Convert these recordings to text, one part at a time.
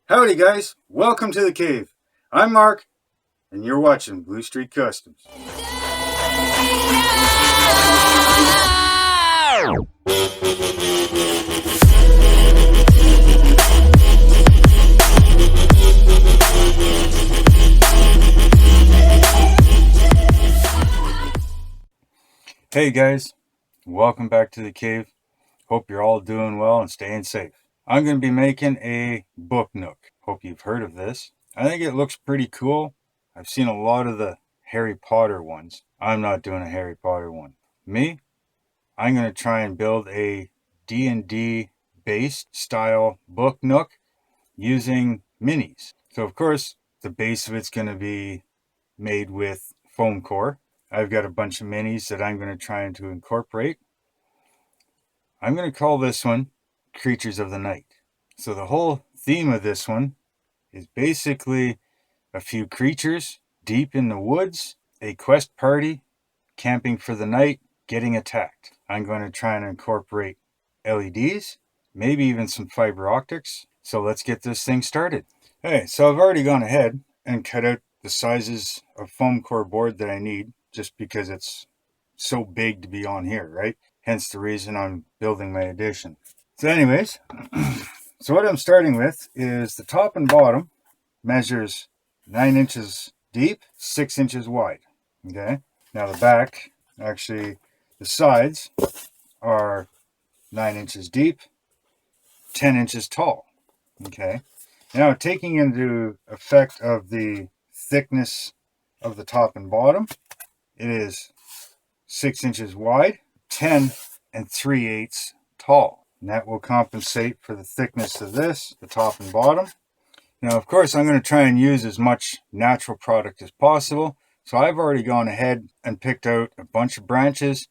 Howdy guys, welcome to the cave. I'm Mark, and you're watching Blue Street Customs. Hey guys, welcome back to the cave. Hope you're all doing well and staying safe. I'm going to be making a Book Nook. Hope you've heard of this. I think it looks pretty cool. I've seen a lot of the Harry Potter ones. I'm not doing a Harry Potter one. I'm going to try and build a D&D based style Book Nook using minis. So of course, the base of it's going to be made with foam core. I've got a bunch of minis that I'm going to try to incorporate. I'm going to call this one Creatures of the Night. So the whole theme of this one is basically a few creatures deep in the woods, a quest party, camping for the night, getting attacked. I'm going to try and incorporate LEDs, maybe even some fiber optics. So let's get this thing started. Okay, so I've already gone ahead and cut out the sizes of foam core board that I need, just because it's so big to be on here, right? Hence the reason I'm building my addition. So anyways, so what I'm starting with is the top and bottom measures 9 inches deep, 6 inches wide. Okay, now the back, actually the sides are 9 inches deep, 10 inches tall. Okay, now taking into effect of the thickness of the top and bottom, it is 6 inches wide, 10 3/8 tall. And that will compensate for the thickness of this, the top and bottom. Now, of course, I'm going to try and use as much natural product as possible. So I've already gone ahead and picked out a bunch of branches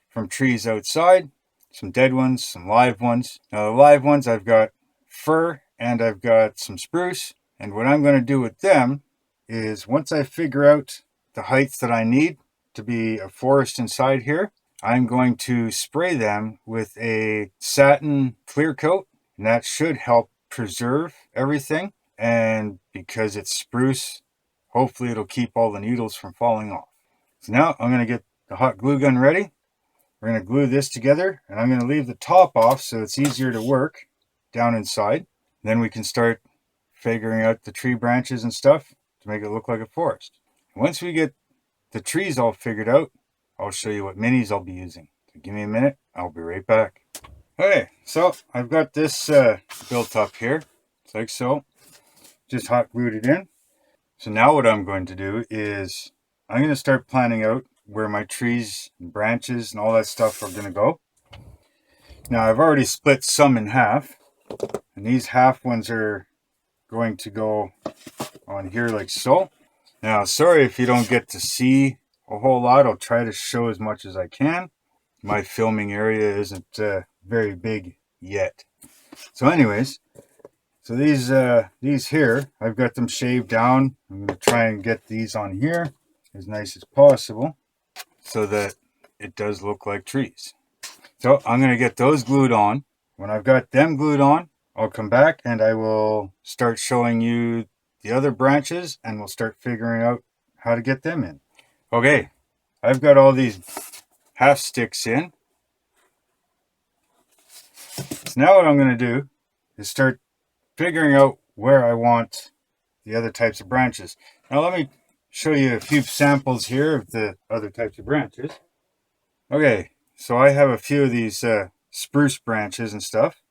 from trees outside, some dead ones, some live ones. Now, the live ones, I've got fir and I've got some spruce. And what I'm going to do with them is once I figure out the heights that I need to be a forest inside here, I'm going to spray them with a satin clear coat, and that should help preserve everything. And because it's spruce, hopefully it'll keep all the needles from falling off. So now I'm going to get the hot glue gun ready. We're going to glue this together, and I'm going to leave the top off so it's easier to work down inside. Then we can start figuring out the tree branches and stuff to make it look like a forest. Once we get the trees all figured out, I'll show you what minis I'll be using. So give me a minute, I'll be right back. Okay, so I've got this built up here. It's like so. Just hot glued it in. So now what I'm going to do is I'm going to start planning out where my trees and branches and all that stuff are going to go. Now I've already split some in half, and these half ones are going to go on here like so. Now sorry if you don't get to see a whole lot. I'll try to show as much as I can. My filming area isn't very big yet. So anyways, so these here, I've got them shaved down. I'm going to try and get these on here as nice as possible so that it does look like trees. So I'm going to get those glued on. When I've got them glued on, I'll come back and I will start showing you the other branches, and we'll start figuring out how to get them in. Okay, I've got all these half sticks in. So now what I'm going to do is start figuring out where I want the other types of branches. Now let me show you a few samples here of the other types of branches. Okay, so I have a few of these spruce branches and stuff.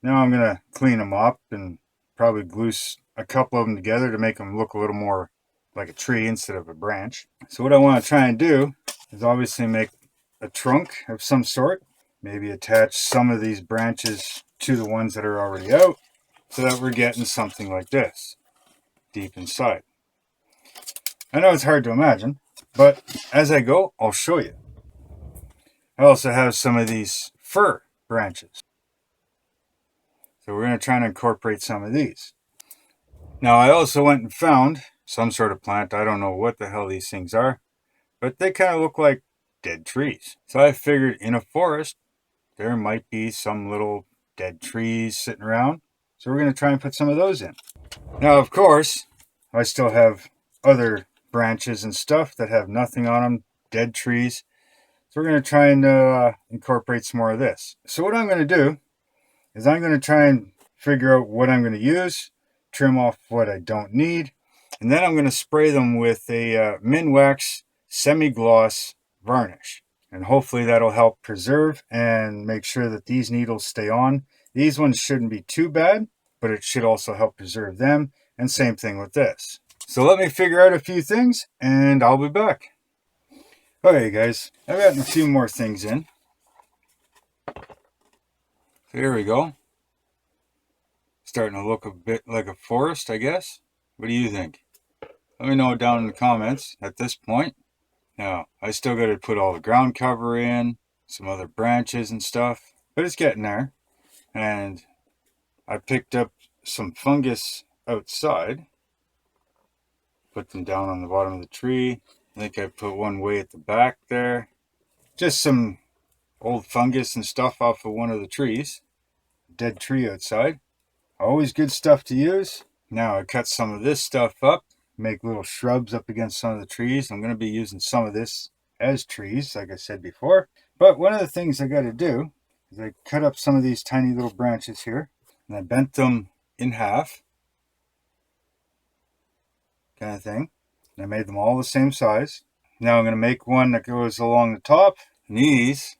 Now I'm going to clean them up and probably glue a couple of them together to make them look a little more like a tree instead of a branch. So what I want to try and do is obviously make a trunk of some sort. Maybe attach some of these branches to the ones that are already out so that we're getting something like this deep inside. I know it's hard to imagine, but as I go, I'll show you. I also have some of these fir branches. So we're going to try and incorporate some of these. Now I also went and found some sort of plant. I don't know what the hell these things are, but they kind of look like dead trees. So I figured in a forest, there might be some little dead trees sitting around. So we're going to try and put some of those in. Now, of course, I still have other branches and stuff that have nothing on them, dead trees. So we're going to try and incorporate some more of this. So what I'm going to do is I'm going to try and figure out what I'm going to use, trim off what I don't need, and then I'm going to spray them with a Minwax semi-gloss varnish. And hopefully that'll help preserve and make sure that these needles stay on. These ones shouldn't be too bad, but it should also help preserve them. And same thing with this. So let me figure out a few things and I'll be back. Okay guys, I've gotten a few more things in. So here we go. Starting to look a bit like a forest, I guess. What do you think? Let me know down in the comments at this point. Now, I still got to put all the ground cover in, some other branches and stuff, but it's getting there. And I picked up some fungus outside, put them down on the bottom of the tree. I think I put one way at the back there. Just some old fungus and stuff off of one of the trees. Dead tree outside. Always good stuff to use. Now I cut some of this stuff up, make little shrubs up against some of the trees. I'm going to be using some of this as trees, like I said before. But one of the things I got to do is I cut up some of these tiny little branches here, and I bent them in half, kind of thing. And I made them all the same size. Now I'm going to make one that goes along the top, and these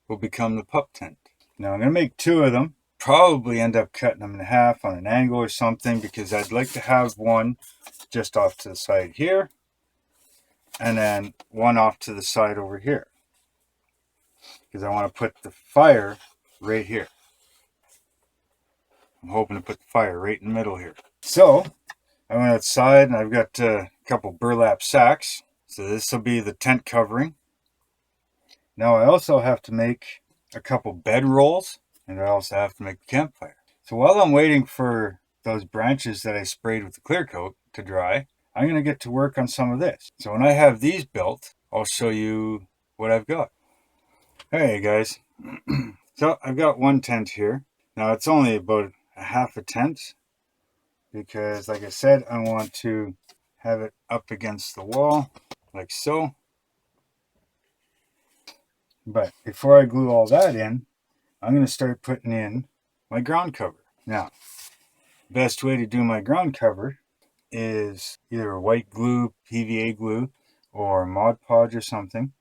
will become the pup tent. Now I'm going to make two of them. Probably end up cutting them in half on an angle or something, because I'd like to have one just off to the side here and then one off to the side over here, because I want to put the fire right here. I'm hoping to put the fire right in the middle here. So I went outside and I've got a couple burlap sacks. So this will be the tent covering. Now I also have to make a couple bed rolls, and I also have to make a campfire. So while I'm waiting for those branches that I sprayed with the clear coat to dry, I'm going to get to work on some of this. So when I have these built, I'll show you what I've got. Hey guys, so I've got one tent here. Now it's only about a half a tent, because like I said, I want to have it up against the wall like so. But before I glue all that in, I'm going to start putting in my ground cover. Now, best way to do my ground cover is either white glue, PVA glue, or Mod Podge or something.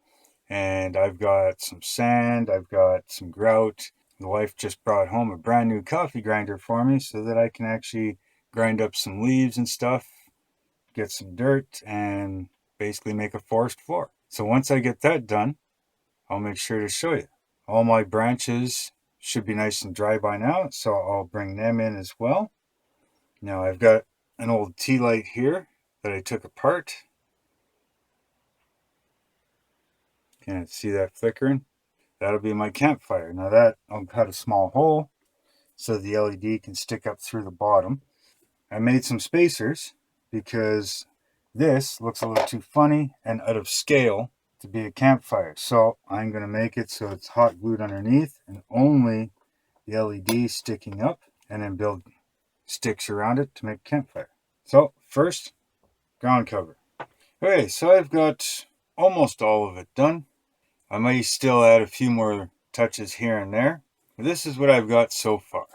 And I've got some sand, I've got some grout. The wife just brought home a brand new coffee grinder for me so that I can actually grind up some leaves and stuff, get some dirt, and basically make a forest floor. So once I get that done, I'll make sure to show you. All my branches should be nice and dry by now, so I'll bring them in as well. Now I've got an old tea light here that I took apart. Can't see that flickering? That'll be my campfire. Now that I'll cut a small hole so the LED can stick up through the bottom. I made some spacers because this looks a little too funny and out of scale to be a campfire. So I'm going to make it so it's hot glued underneath and only the LED sticking up, and then build sticks around it to make a campfire. So first, ground cover. Okay, so I've got almost all of it done. I may still add a few more touches here and there, but this is what I've got so far.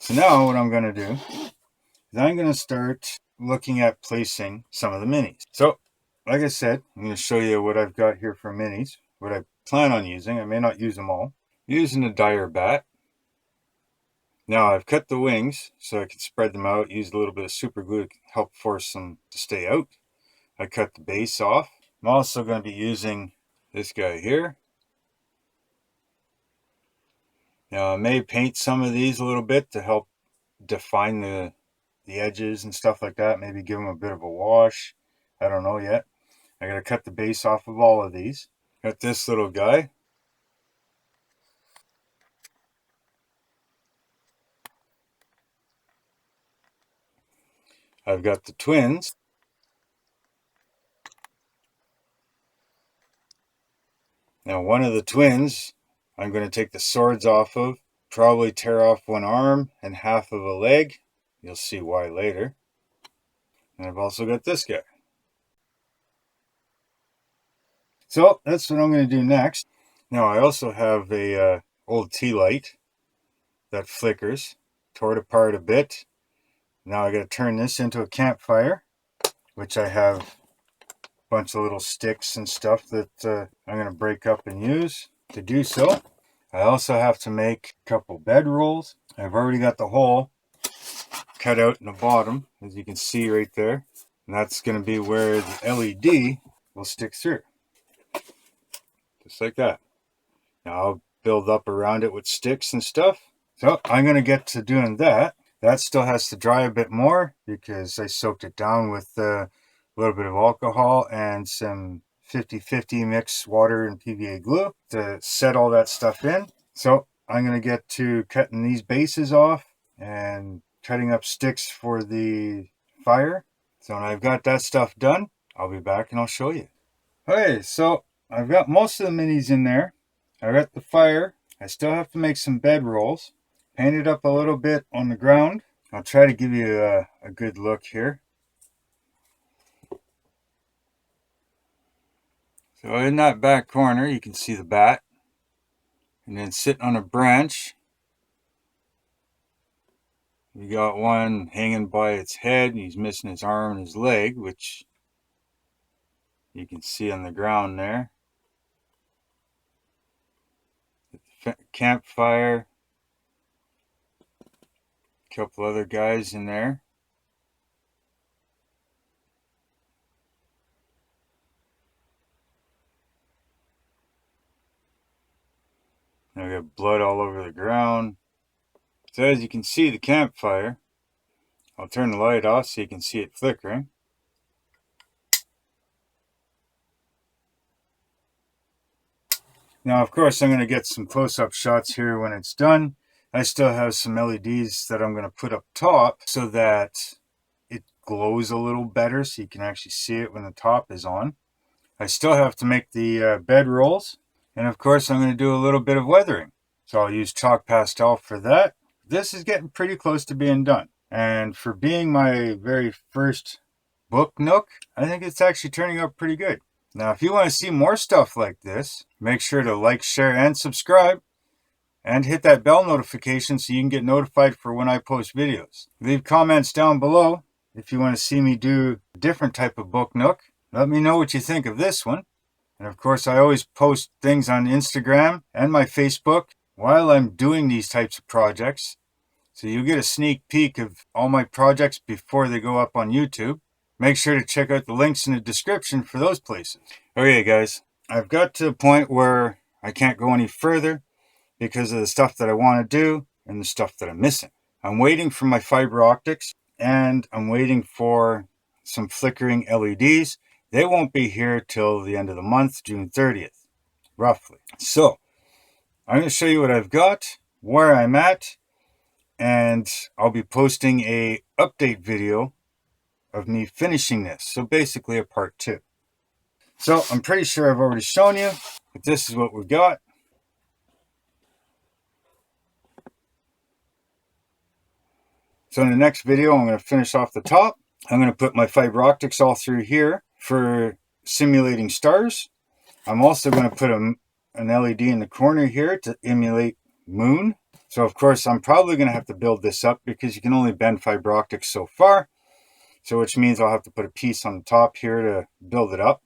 So now what I'm going to do is I'm going to start looking at placing some of the minis. So like I said, I'm going to show you what I've got here for minis, what I plan on using. I may not use them all. Using a dire bat. Now I've cut the wings so I can spread them out, use a little bit of super glue to help force them to stay out. I cut the base off. I'm also going to be using this guy here. Now I may paint some of these a little bit to help define the edges and stuff like that. Maybe give them a bit of a wash. I don't know yet. I got to cut the base off of all of these. Got this little guy. I've got the twins. Now one of the twins I'm going to take the swords off of, probably tear off one arm and half of a leg. You'll see why later. And I've also got this guy. So that's what I'm going to do next. Now I also have a old tea light that flickers. Tore it apart a bit. Now I got to turn this into a campfire, which I have a bunch of little sticks and stuff that I'm going to break up and use to do so. I also have to make a couple bed rolls. I've already got the hole cut out in the bottom, as you can see right there. And that's going to be where the LED will stick through. Just like that. Now I'll build up around it with sticks and stuff. So I'm going to get to doing that. That still has to dry a bit more because I soaked it down with a little bit of alcohol and some 50-50 mix water and PVA glue to set all that stuff in. So I'm going to get to cutting these bases off and cutting up sticks for the fire. So when I've got that stuff done, I'll be back and I'll show you. Okay, so I've got most of the minis in there. I got the fire. I still have to make some bed rolls. Paint it up a little bit on the ground. I'll try to give you a good look here. So in that back corner, you can see the bat. And then sitting on a branch, we got one hanging by its head. And he's missing his arm and his leg, which you can see on the ground there. Campfire. Couple other guys in there. Now we got blood all over the ground. So as you can see the campfire, I'll turn the light off so you can see it flickering. Now of course I'm going to get some close-up shots here when it's done. I still have some LEDs that I'm going to put up top so that it glows a little better so you can actually see it when the top is on. I still have to make the bed rolls. And of course I'm going to do a little bit of weathering. So I'll use chalk pastel for that. This is getting pretty close to being done. And for being my very first Book Nook, I think it's actually turning out pretty good. Now if you want to see more stuff like this, make sure to like, share, and subscribe. And hit that bell notification so you can get notified for when I post videos. Leave comments down below if you want to see me do a different type of Book Nook. Let me know what you think of this one. And of course, I always post things on Instagram and my Facebook while I'm doing these types of projects. So you'll get a sneak peek of all my projects before they go up on YouTube. Make sure to check out the links in the description for those places. Okay, guys, I've got to a point where I can't go any further because of the stuff that I want to do and the stuff that I'm missing. I'm waiting for my fiber optics and I'm waiting for some flickering LEDs. They won't be here till the end of the month, June 30th, roughly. So I'm going to show you what I've got, where I'm at, and I'll be posting a update video of me finishing this. So basically a part 2. So I'm pretty sure I've already shown you, but this is what we've got. So in the next video, I'm going to finish off the top. I'm going to put my fiber optics all through here for simulating stars. I'm also going to put an LED in the corner here to emulate moon. So of course, I'm probably going to have to build this up because you can only bend fiber optics so far. So which means I'll have to put a piece on the top here to build it up.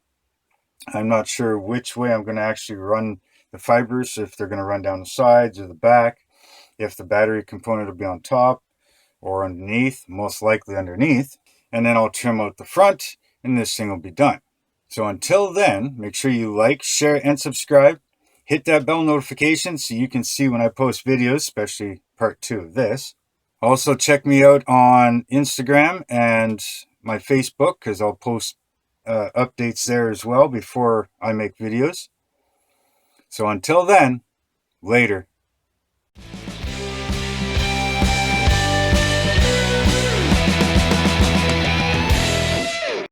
I'm not sure which way I'm going to actually run the fibers, if they're going to run down the sides or the back, if the battery component will be on top or underneath, most likely underneath, and then I'll trim out the front and this thing will be done. So until then, make sure you like, share, and subscribe. Hit that bell notification so you can see when I post videos, especially part 2 of this. Also check me out on Instagram and my Facebook because I'll post updates there as well before I make videos. So until then, later.